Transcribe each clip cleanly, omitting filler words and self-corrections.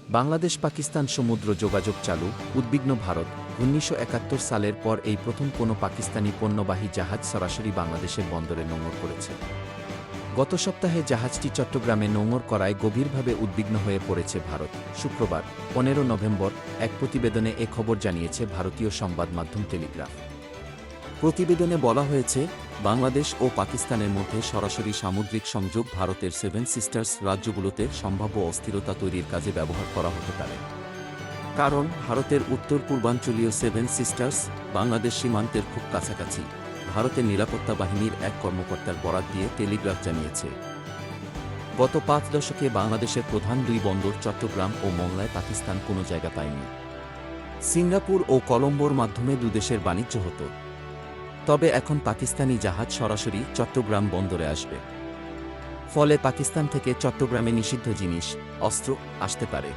বাংলাদেশ পাকিস্তান সমুদ্র যোগাযোগ চালু, উদ্বিগ্ন ভারত। ১৯৭১ সালের পর এই প্রথম কোনো পাকিস্তানি পণ্যবাহী জাহাজ সরাসরি বাংলাদেশের বন্দরে নোঙর করেছে। গত সপ্তাহে জাহাজটি চট্টগ্রামে নোঙর করায় গভীরভাবে উদ্বিগ্ন হয়ে পড়েছে ভারত। শুক্রবার ১৫ নভেম্বর এক প্রতিবেদনে এ খবর জানিয়েছে ভারতীয় সংবাদ মাধ্যম টেলিগ্রাফ। প্রতিবেদনে বলা হয়েছে, বাংলাদেশ ও পাকিস্তানের মধ্যে সরাসরি সামুদ্রিক সংযোগ ভারতের সেভেন সিস্টার্স রাজ্যগুলোতে সম্ভাব্য অস্থিরতা তৈরির কাজে ব্যবহার করা হতে পারে। কারণ ভারতের উত্তর পূর্বাঞ্চলীয় সেভেন সিস্টার্স বাংলাদেশ সীমান্তের খুব কাছাকাছি, ভারতের নিরাপত্তা বাহিনীর এক কর্মকর্তার বরাত দিয়ে টেলিগ্রাফ জানিয়েছে। গত ৫ দশকে বাংলাদেশের প্রধান দুই বন্দর চট্টগ্রাম ও মংলায় পাকিস্তান কোনো জায়গা পায়নি। সিঙ্গাপুর ও কলম্বোর মাধ্যমে দুদেশের বাণিজ্য হতো। তবে এখন পাকিস্তানি জাহাজ সরাসরি চট্টগ্রাম বন্দরে আসবে। ফলে পাকিস্তান থেকে চট্টগ্রামে নিষিদ্ধ জিনিস, অস্ত্র আসতে পারে,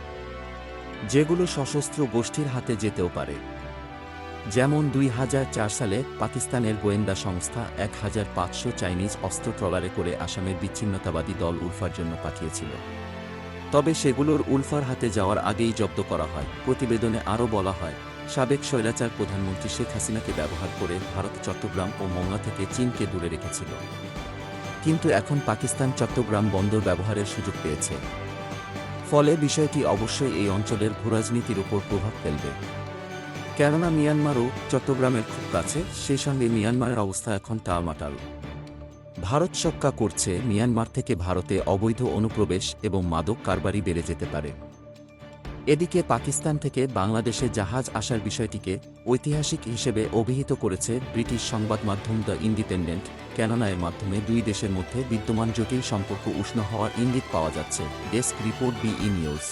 যেগুলো সশস্ত্র গোষ্ঠীর হাতে যেতেও পারে। যেমন ২০০৪ সালে পাকিস্তানের গোয়েন্দা সংস্থা ১৫০০ চাইনিজ অস্ত্র ট্রলারে করে আসামের বিচ্ছিন্নতাবাদী দল উলফার জন্য পাঠিয়েছিল। তবে সেগুলোর উলফার হাতে যাওয়ার আগেই জব্দ করা হয়। প্রতিবেদনে আরও বলা হয়, সাবেক স্বৈরাচার প্রধানমন্ত্রী শেখ হাসিনাকে ব্যবহার করে ভারত চট্টগ্রাম ও মংলা থেকে চীনকে দূরে রেখেছিল। কিন্তু এখন পাকিস্তান চট্টগ্রাম বন্দর ব্যবহারের সুযোগ পেয়েছে। ফলে বিষয়টি অবশ্যই এই অঞ্চলের ভূরাজনীতির উপর প্রভাব ফেলবে। কেননা মিয়ানমারও চট্টগ্রামের খুব কাছে, সেই সঙ্গে মিয়ানমারের অবস্থা এখন টালমাটাল। ভারত শঙ্কা করছে মিয়ানমার থেকে ভারতে অবৈধ অনুপ্রবেশ এবং মাদক কারবারি বেড়ে যেতে পারে। এদিকে পাকিস্তান থেকে বাংলাদেশে জাহাজ আসার বিষয়টিকে ঐতিহাসিক হিসেবে অভিহিত করেছে ব্রিটিশ সংবাদ মাধ্যম দ্য ইন্ডিপেন্ডেন্ট। কেননা এর মাধ্যমে দুই দেশের মধ্যে বিদ্যমান জটিল সম্পর্ক উষ্ণ হওয়ার ইঙ্গিত পাওয়া যাচ্ছে। Desk report, BE news.